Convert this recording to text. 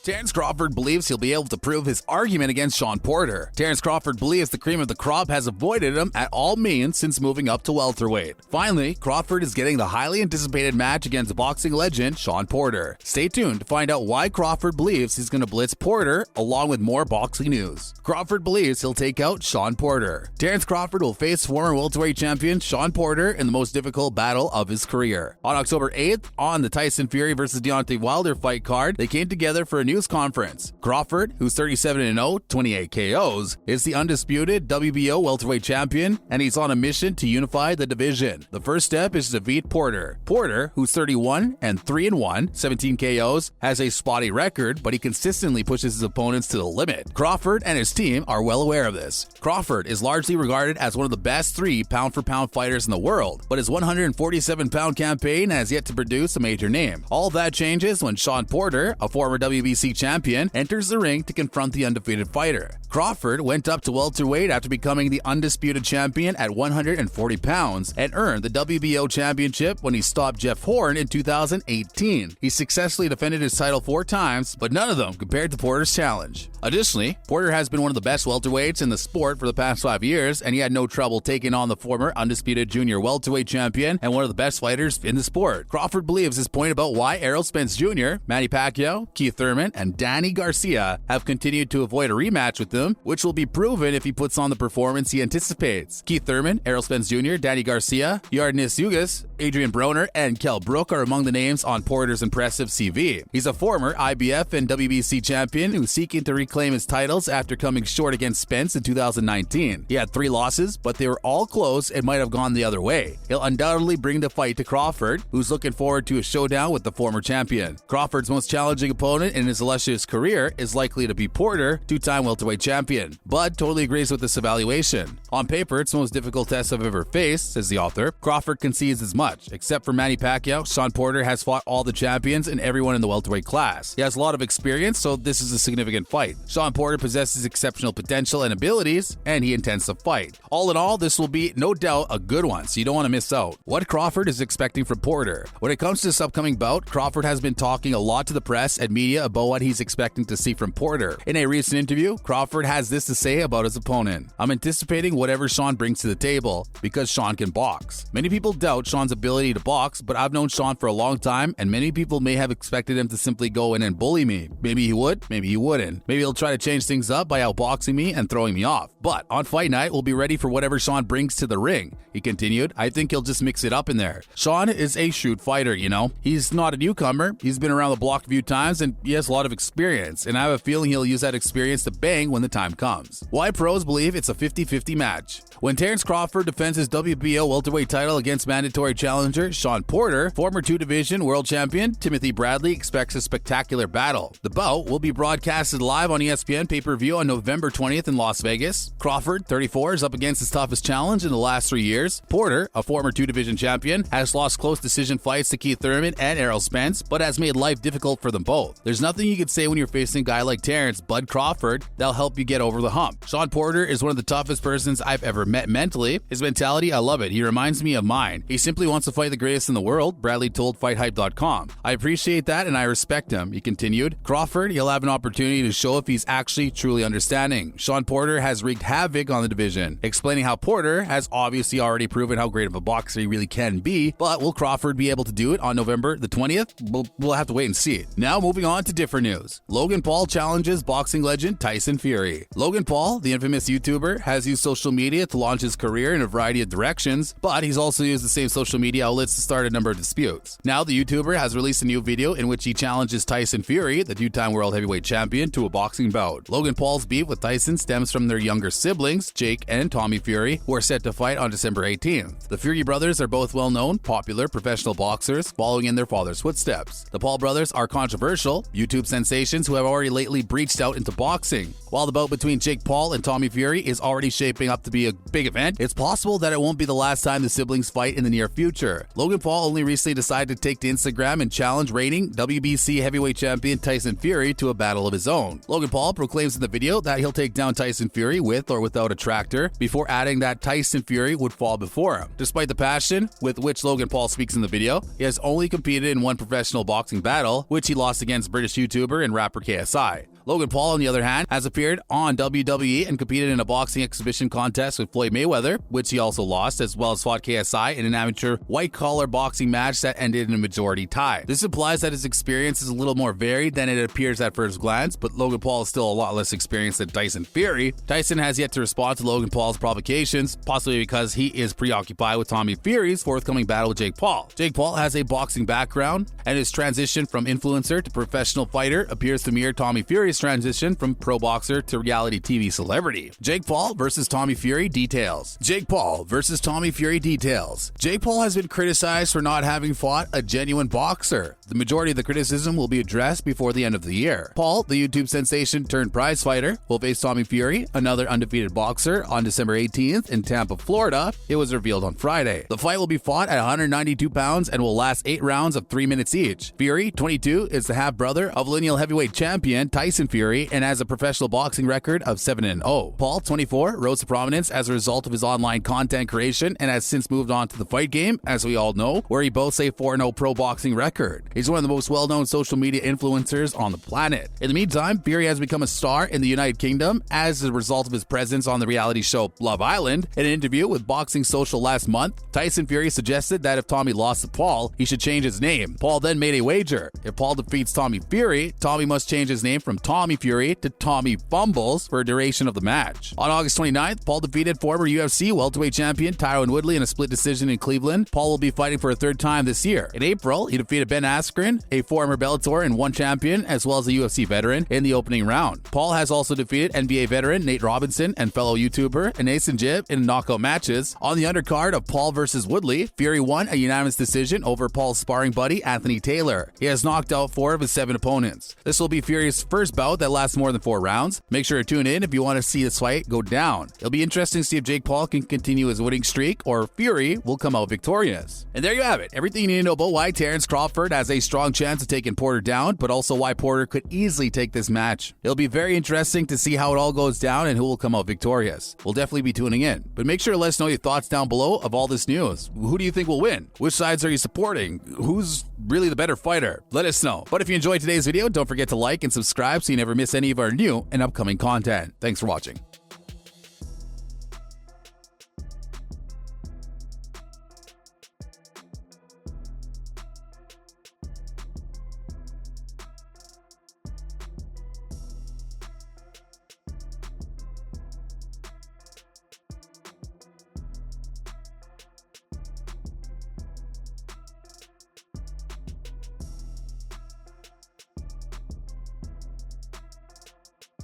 Terence Crawford believes he'll be able to prove his argument against Shawn Porter. Terence Crawford believes the cream of the crop has avoided him at all means since moving up to welterweight. Finally, Crawford is getting the highly anticipated match against boxing legend Shawn Porter. Stay tuned to find out why Crawford believes he's going to blitz Porter, along with more boxing news. Crawford believes he'll take out Shawn Porter. Terence Crawford will face former welterweight champion Shawn Porter in the most difficult battle of his career. On October 8th, on the Tyson Fury vs. Deontay Wilder fight card, they came together for a news conference. Crawford, who's 37-0, 28 KOs, is the undisputed WBO welterweight champion, and he's on a mission to unify the division. The first step is to defeat Porter. Porter, who's 31-3-1, 17 KOs, has a spotty record, but he consistently pushes his opponents to the limit. Crawford and his team are well aware of this. Crawford is largely regarded as one of the best 3 pound-for-pound fighters in the world, but his 147-pound campaign has yet to produce a major name. All of that changes when Shawn Porter, a former WBC champion, enters the ring to confront the undefeated fighter. Crawford went up to welterweight after becoming the undisputed champion at 140 pounds and earned the WBO championship when he stopped Jeff Horn in 2018. He successfully defended his title 4 times, but none of them compared to Porter's challenge. Additionally, Porter has been one of the best welterweights in the sport for the past 5 years, and he had no trouble taking on the former undisputed junior welterweight champion and one of the best fighters in the sport. Crawford believes his point about why Errol Spence Jr., Manny Pacquiao, Keith Thurman, and Danny Garcia have continued to avoid a rematch with him, which will be proven if he puts on the performance he anticipates. Keith Thurman, Errol Spence Jr., Danny Garcia, Yardenis Ugas, Adrian Broner, and Kell Brook are among the names on Porter's impressive CV. He's a former IBF and WBC champion who's seeking to reclaim his titles after coming short against Spence in 2019. He had 3 losses, but they were all close and might have gone the other way. He'll undoubtedly bring the fight to Crawford, who's looking forward to a showdown with the former champion. Crawford's most challenging opponent in his illustrious career is likely to be Porter, 2-time welterweight champion. Bud totally agrees with this evaluation. On paper, it's the most difficult test I've ever faced, says the author. Crawford concedes as much. Except for Manny Pacquiao, Shawn Porter has fought all the champions and everyone in the welterweight class. He has a lot of experience, so this is a significant fight. Shawn Porter possesses exceptional potential and abilities, and he intends to fight. All in all, this will be, no doubt, a good one, so you don't want to miss out. What Crawford is expecting from Porter. When it comes to this upcoming bout, Crawford has been talking a lot to the press and media about what he's expecting to see from Porter. In a recent interview, Crawford has this to say about his opponent. I'm anticipating whatever Shawn brings to the table, because Shawn can box. Many people doubt Shawn's ability to box, but I've known Shawn for a long time, and many people may have expected him to simply go in and bully me. Maybe he would, maybe he wouldn't. Maybe he'll try to change things up by outboxing me and throwing me off. But on fight night, we'll be ready for whatever Shawn brings to the ring. He continued, I think he'll just mix it up in there. Shawn is a shrewd fighter, you know. He's not a newcomer. He's been around the block a few times, and he has a lot of experience, and I have a feeling he'll use that experience to bang when the time comes. Why pros believe it's a 50-50 match. When Terence Crawford defends his WBO welterweight title against mandatory challenger Shawn Porter, former 2-division world champion Timothy Bradley expects a spectacular battle. The bout will be broadcasted live on ESPN pay-per-view on November 20th in Las Vegas. Crawford, 34, is up against his toughest challenge in the last 3 years. Porter, a former 2-division champion, has lost close decision fights to Keith Thurman and Errol Spence, but has made life difficult for them both. There's nothing you could say when you're facing a guy like Terrence Bud Crawford that'll help you get over the hump. Shawn Porter is one of the toughest persons I've ever met mentally. His mentality, I love it. He reminds me of mine. He simply wants to fight the greatest in the world, Bradley told FightHype.com. I appreciate that and I respect him, he continued. Crawford, he'll have an opportunity to show if he's actually truly understanding. Shawn Porter has wreaked havoc on the division, explaining how Porter has obviously already proven how great of a boxer he really can be, but will Crawford be able to do it on November the 20th? We'll have to wait and see. Now moving on to different news. Logan Paul challenges boxing legend Tyson Fury. Logan Paul, the infamous YouTuber, has used social media to launch his career in a variety of directions, but he's also used the same social media outlets to start a number of disputes. Now the YouTuber has released a new video in which he challenges Tyson Fury, the 2-time world heavyweight champion, to a boxing bout. Logan Paul's beef with Tyson stems from their younger siblings, Jake and Tommy Fury, who are set to fight on December 18th. The Fury brothers are both well-known, popular professional boxers following in their father's footsteps. The Paul brothers are controversial YouTube sensations who have already lately breached out into boxing. While the bout between Jake Paul and Tommy Fury is already shaping up to be a big event, it's possible that it won't be the last time the siblings fight in the near future. Logan Paul only recently decided to take to Instagram and challenge reigning WBC heavyweight champion Tyson Fury to a battle of his own. Logan Paul proclaims in the video that he'll take down Tyson Fury with or without a tractor, before adding that Tyson Fury would fall before him. Despite the passion with which Logan Paul speaks in the video, he has only competed in one professional boxing battle, which he lost against British YouTuber and rapper KSI. Logan Paul, on the other hand, has appeared on WWE and competed in a boxing exhibition contest with Floyd Mayweather, which he also lost, as well as fought KSI in an amateur white-collar boxing match that ended in a majority tie. This implies that his experience is a little more varied than it appears at first glance, but Logan Paul is still a lot less experienced than Tyson Fury. Tyson has yet to respond to Logan Paul's provocations, possibly because he is preoccupied with Tommy Fury's forthcoming battle with Jake Paul. Jake Paul has a boxing background, and his transition from influencer to professional fighter appears to mirror Tommy Fury's transition from pro boxer to reality TV celebrity. Jake Paul versus Tommy Fury details. Jake Paul versus Tommy Fury details. Jake Paul has been criticized for not having fought a genuine boxer. The majority of the criticism will be addressed before the end of the year. Paul, the YouTube sensation turned prize fighter, will face Tommy Fury, another undefeated boxer, on December 18th in Tampa, Florida. It was revealed on Friday. The fight will be fought at 192 pounds and will last 8 rounds of 3 minutes each. Fury, 22, is the half-brother of lineal heavyweight champion Tyson Fury and has a professional boxing record of 7-0. Paul, 24, rose to prominence as a result of his online content creation and has since moved on to the fight game, as we all know, where he boasts a 4-0 pro boxing record. He's one of the most well-known social media influencers on the planet. In the meantime, Fury has become a star in the United Kingdom as a result of his presence on the reality show Love Island. In an interview with Boxing Social last month, Tyson Fury suggested that if Tommy lost to Paul, he should change his name. Paul then made a wager. If Paul defeats Tommy Fury, Tommy must change his name from Tommy Fury to Tommy Fumbles for a duration of the match. On August 29th, Paul defeated former UFC welterweight champion Tyron Woodley in a split decision in Cleveland. Paul will be fighting for a third time this year. In April, he defeated Ben Askren, a former Bellator and ONE champion, as well as a UFC veteran, in the opening round. Paul has also defeated NBA veteran Nate Robinson and fellow YouTuber Nathan Jib in knockout matches. On the undercard of Paul versus Woodley, Fury won a unanimous decision over Paul's sparring buddy Anthony Taylor. He has knocked out 4 of his 7 opponents. This will be Fury's first bout that lasts more than 4 rounds. Make sure to tune in if you want to see this fight go down. It'll be interesting to see if Jake Paul can continue his winning streak or Fury will come out victorious. And there you have it. Everything you need to know about why Terence Crawford has a strong chance of taking Porter down, but also why Porter could easily take this match. It'll be very interesting to see how it all goes down and who will come out victorious. We'll definitely be tuning in. But make sure to let us know your thoughts down below of all this news. Who do you think will win? Which sides are you supporting? Who's really the better fighter? Let us know. But if you enjoyed today's video, don't forget to like and subscribe so you never miss any of our new and upcoming content. Thanks for watching.